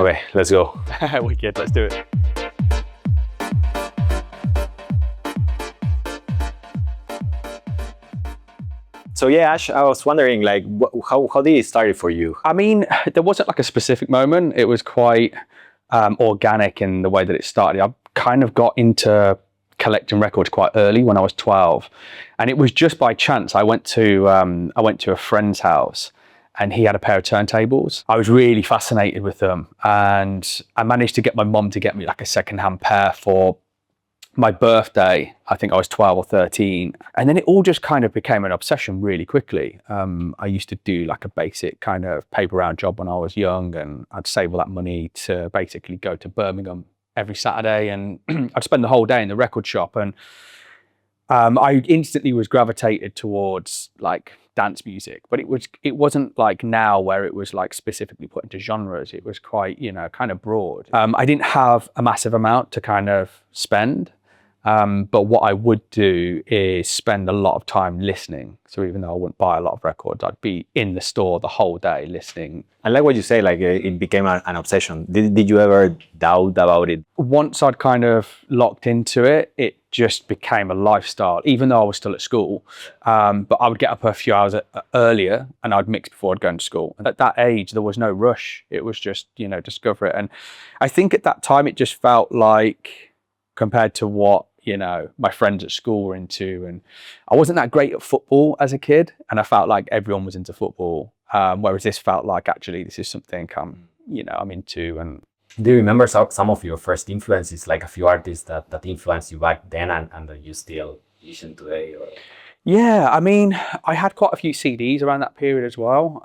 Okay, let's go. Wicked, let's do it. So yeah, Ash, I was wondering, like, how did it start for you? I mean, there wasn't like a specific moment. It was quite organic in the way that it started. I kind of got into collecting records quite early when I was 12, and it was just by chance. I went to a friend's house, and he had a pair of turntables. I was really fascinated with them, and I managed to get my mum to get me like a second-hand pair for my birthday. I think I was 12 or 13. And then it all just kind of became an obsession really quickly. I used to do like a basic kind of paper round job when I was young, and I'd save all that money to basically go to Birmingham every Saturday, and I'd spend the whole day in the record shop. And I instantly was gravitated towards like dance music, but it wasn't like now where it was like specifically put into genres. It was quite, kind of broad. I didn't have a massive amount to kind of spend. But what I would do is spend a lot of time listening. So even though I wouldn't buy a lot of records, I'd be in the store the whole day listening. I like what you say, like it became an obsession. Did you ever doubt about it? Once I'd kind of locked into it, it just became a lifestyle, even though I was still at school. But I would get up a few hours earlier and I'd mix before I'd go to school. And at that age, there was no rush. It was just, discover it. And I think at that time, it just felt like, compared to what my friends at school were into, and I wasn't that great at football as a kid, and I felt like everyone was into football, whereas this felt like actually this is something I'm into. And do you remember some of your first influences, like a few artists that influenced you back then and that you still listen today? Or? Yeah, I mean, I had quite a few CDs around that period as well.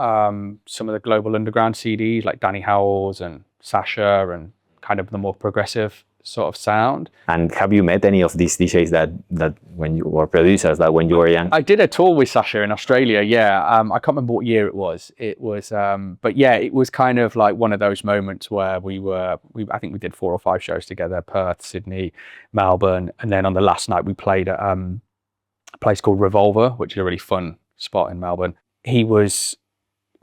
Some of the Global Underground CDs like Danny Howells and Sasha, and kind of the more progressive sort of sound. And have you met any of these DJs that when you were producers, that when you were young? I did a tour with Sasha in Australia, yeah. I can't remember what year it was. But yeah, it was kind of like one of those moments where I think we did 4 or 5 shows together: Perth, Sydney, Melbourne, and then on the last night we played at a place called Revolver, which is a really fun spot in Melbourne. He was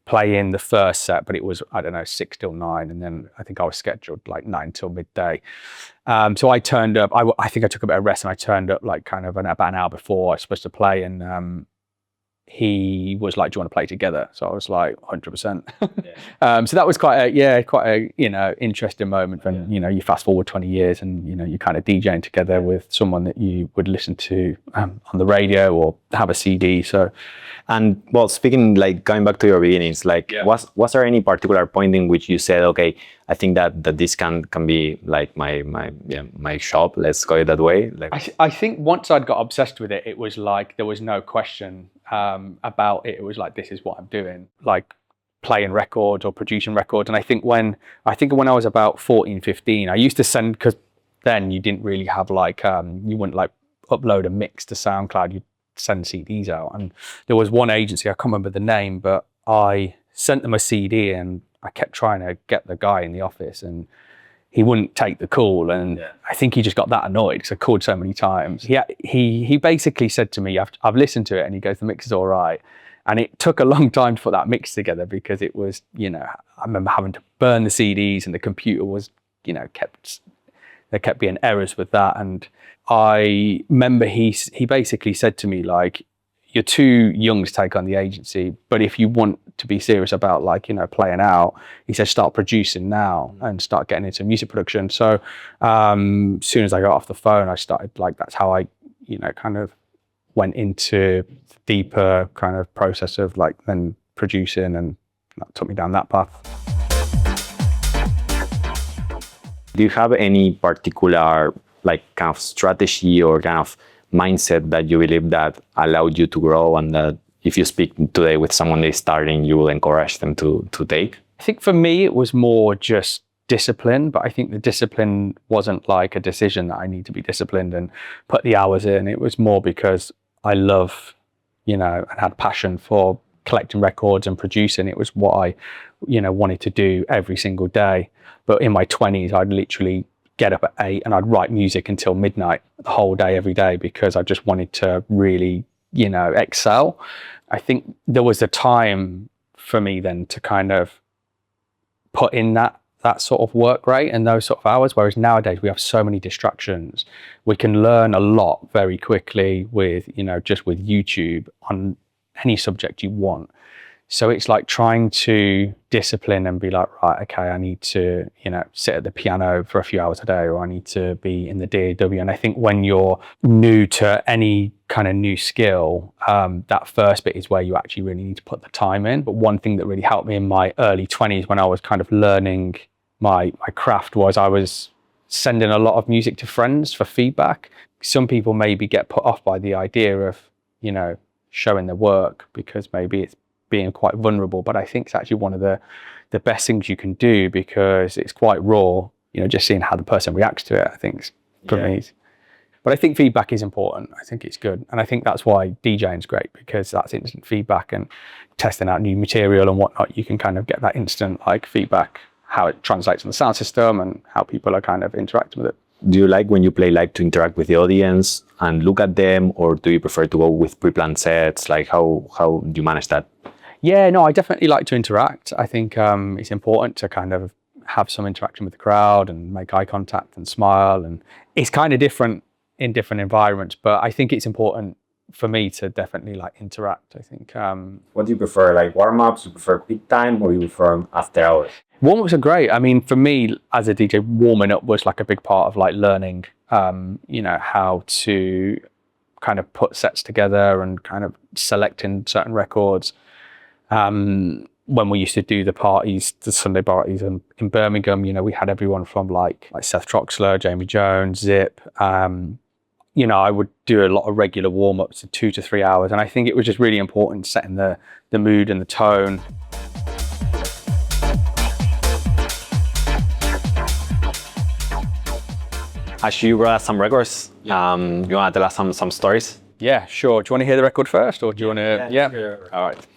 playing the first set, but it was, 6 till 9, and then I think I was scheduled like 9 till midday. So I turned up. I think I took a bit of rest, and I turned up like kind of about an hour before I was supposed to play, and he was like, "Do you want to play together?" So I was like, 100%. Yeah. So that was quite a interesting moment when you fast forward 20 years and you're kind of DJing together with someone that you would listen to on the radio or have a CD. So, and well, speaking like going back to your beginnings, like was there any particular point in which you said, okay, I think that this can be like my shop, let's go that way? Like I think once I'd got obsessed with it, it was like there was no question about it. It was like, this is what I'm doing, like playing records or producing records. And I think when I was about 14, 15, I used to send, because then you didn't really have like you wouldn't like upload a mix to SoundCloud, you'd send CDs out. And there was one agency, I can't remember the name, but I sent them a CD and I kept trying to get the guy in the office, and he wouldn't take the call. And I think he just got that annoyed because I called so many times. He basically said to me, I've listened to it, and he goes, the mix is all right. And it took a long time to put that mix together, because it was, I remember having to burn the CDs, and the computer was, there kept being errors with that. And I remember he basically said to me, like, you're too young to take on the agency, but if you want to be serious about like, playing out, he said, start producing now and start getting into music production. So as soon as I got off the phone, I started, like, that's how I, kind of went into the deeper kind of process of like then producing, and that took me down that path. Do you have any particular like kind of strategy or kind of mindset that you believe that allowed you to grow, and that if you speak today with someone that's starting, you will encourage them to take? I think for me, it was more just discipline, but I think the discipline wasn't like a decision that I need to be disciplined and put the hours in. It was more because I love, and had passion for collecting records and producing. It was what I, wanted to do every single day. But in my 20s, I'd literally get up at 8 and I'd write music until midnight the whole day, every day, because I just wanted to really, excel. I think there was a time for me then to kind of put in that that sort of work rate and those sort of hours. Whereas nowadays we have so many distractions. We can learn a lot very quickly with, just with YouTube on any subject you want. So it's like trying to discipline and be like, right, okay, I need to, sit at the piano for a few hours a day, or I need to be in the DAW. And I think when you're new to any kind of new skill, that first bit is where you actually really need to put the time in. But one thing that really helped me in my early 20s when I was kind of learning my craft was I was sending a lot of music to friends for feedback. Some people maybe get put off by the idea of, showing their work because maybe it's being quite vulnerable, but I think it's actually one of the best things you can do because it's quite raw, just seeing how the person reacts to it, I think for me. But I think feedback is important. I think it's good. And I think that's why DJing is great, because that's instant feedback, and testing out new material and whatnot, you can kind of get that instant feedback, how it translates on the sound system and how people are kind of interacting with it. Do you like when you play live to interact with the audience and look at them, or do you prefer to go with pre-planned sets? Like how do you manage that? Yeah, no, I definitely like to interact. I think it's important to kind of have some interaction with the crowd and make eye contact and smile. And it's kind of different in different environments, but I think it's important for me to definitely interact. I think. What do you prefer, like warm-ups? Do you prefer peak time, or you prefer after hours? Warm-ups are great. I mean, for me as a DJ, warming up was a big part of learning, how to kind of put sets together and kind of selecting certain records. When we used to do the Sunday parties in Birmingham, we had everyone from like Seth Troxler, Jamie Jones, Zip. I would do a lot of regular warm-ups of 2 to 3 hours. And I think it was just really important setting the mood and the tone. Actually, you brought us some records. You want to tell us some stories? Yeah, sure. Do you want to hear the record first, or do you want to? Yeah. Sure. All right.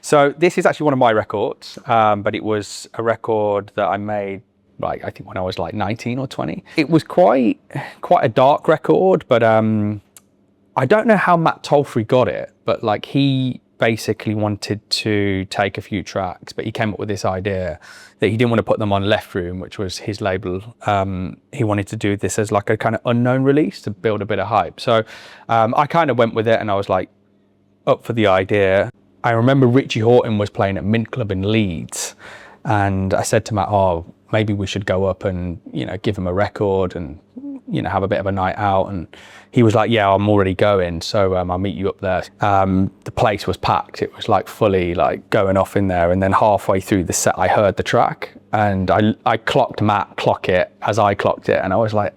So this is actually one of my records, but it was a record that I made, I think when I was 19 or 20. It was quite a dark record, but I don't know how Matt Tolfrey got it, but he basically wanted to take a few tracks, but he came up with this idea that he didn't want to put them on Left Room, which was his label. He wanted to do this as a kind of unknown release to build a bit of hype. So I kind of went with it, and I was up for the idea. I remember Richie Houghton was playing at Mint Club in Leeds, and I said to Matt, maybe we should go up and, give him a record and, have a bit of a night out. And he was like, yeah, I'm already going. So I'll meet you up there. The place was packed. It was fully going off in there. And then halfway through the set, I heard the track, and I clocked Matt clock it as I clocked it. And I was like,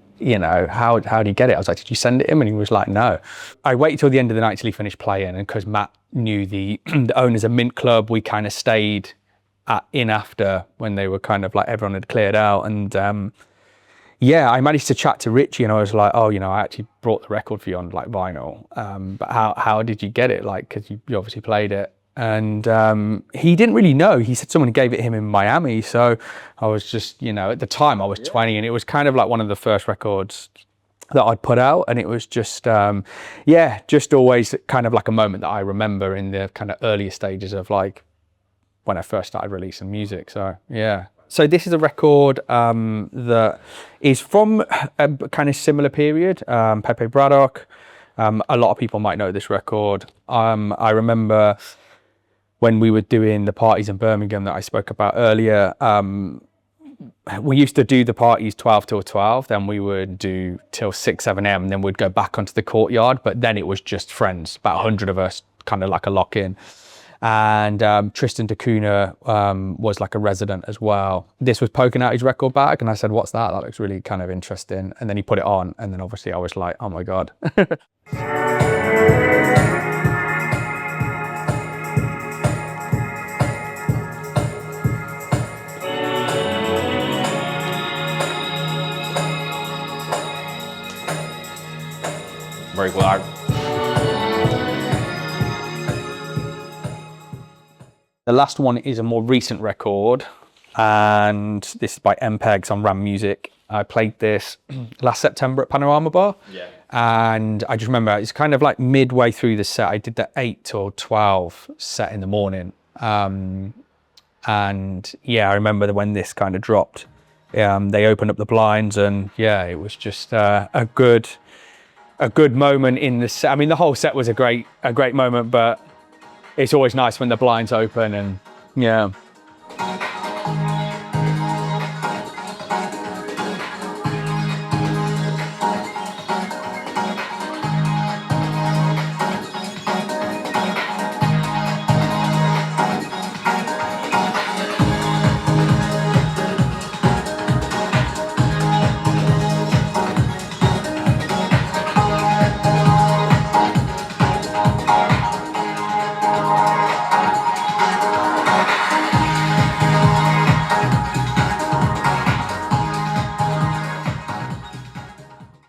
how did he get it? I was like, did you send it him? And he was like, no. I waited till the end of the night till he finished playing. And because Matt knew the owners of Mint Club, we kind of stayed in after when they were kind of everyone had cleared out. And I managed to chat to Richie, and I was like, I actually brought the record for you on vinyl. But how did you get it? Because you obviously played it. And he didn't really know. He said someone gave it him in Miami. So I was just, at the time I was 20, and it was kind of one of the first records that I'd put out. And it was just, just always kind of a moment that I remember in the kind of earlier stages of when I first started releasing music. So, yeah. So this is a record that is from a kind of similar period, Pepe Braddock. A lot of people might know this record. I remember when we were doing the parties in Birmingham that I spoke about earlier, we used to do the parties 12 till 12, then we would do till 6, 7 a.m, and then we'd go back onto the courtyard, but then it was just friends, about 100 of us, kind of like a lock-in. And Tristan da Cunha was a resident as well. This was poking out his record bag, and I said, what's that? That looks really kind of interesting. And then he put it on, and then obviously I was like, oh my God. Very good art. The last one is a more recent record. and this is by MPEGs on RAM Music. I played this last September at Panorama Bar. Yeah. And I just remember it's kind of like midway through the set. I did the 8 or 12 set in the morning. And yeah, I remember when this kind of dropped, they opened up the blinds, and yeah, it was just a good moment in the set. I mean, the whole set was a great moment, but it's always nice when the blinds open, and yeah.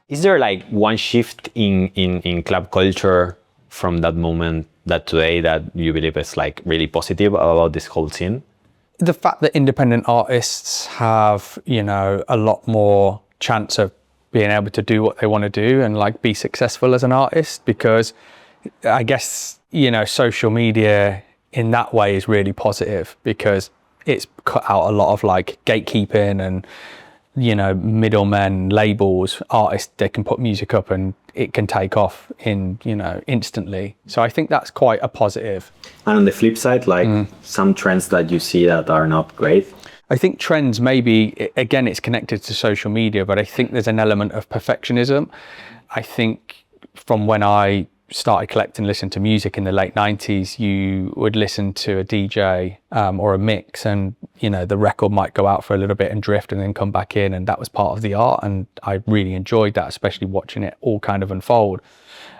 Is there like one shift in club culture from that moment that today that you believe is like really positive about this whole scene? The fact that independent artists have, a lot more chance of being able to do what they want to do and like be successful as an artist, because I guess, social media in that way is really positive, because it's cut out a lot of like gatekeeping and, middlemen, labels, artists. They can put music up and it can take off in, instantly. So I think that's quite a positive. And on the flip side, like some trends that you see that are not great? I think trends, maybe, again, it's connected to social media, but I think there's an element of perfectionism. I think from when I started collecting, listening to music in the late 90s, you would listen to a DJ or a mix, and the record might go out for a little bit and drift and then come back in, and that was part of the art, and I really enjoyed that, especially watching it all kind of unfold.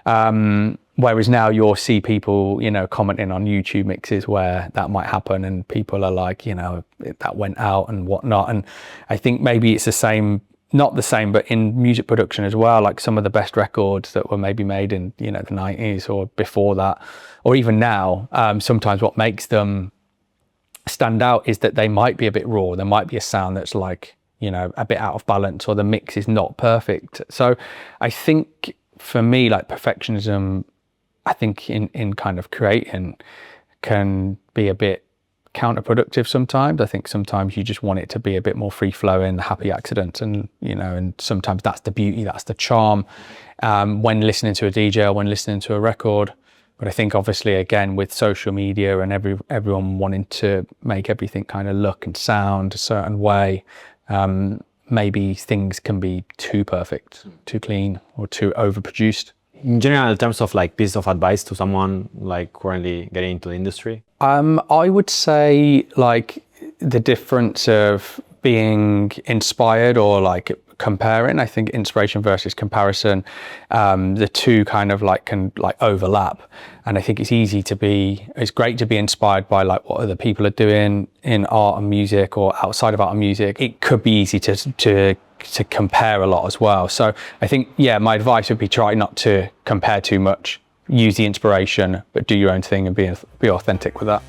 Whereas now you'll see people, commenting on YouTube mixes where that might happen, and people are like, that went out and whatnot. And I think maybe it's the same, not the same, but in music production as well, like some of the best records that were maybe made in, the 90s or before that, or even now, sometimes what makes them stand out is that they might be a bit raw. There might be a sound that's like, a bit out of balance, or the mix is not perfect. So I think for me, like perfectionism, I think in kind of creating can be a bit counterproductive sometimes. I think sometimes you just want it to be a bit more free flowing, happy accidents, and and sometimes that's the beauty, that's the charm when listening to a DJ or when listening to a record. But I think obviously again with social media and everyone wanting to make everything kind of look and sound a certain way, maybe things can be too perfect, too clean, or too overproduced. In general, in terms of like piece of advice to someone like currently getting into the industry? I would say like the difference of being inspired or like comparing. I think inspiration versus comparison, the two kind of like can like overlap. And I think it's great to be inspired by like what other people are doing in art and music or outside of art and music. It could be easy to compare a lot as well. So I think, my advice would be try not to compare too much. Use the inspiration, but do your own thing and be authentic with that.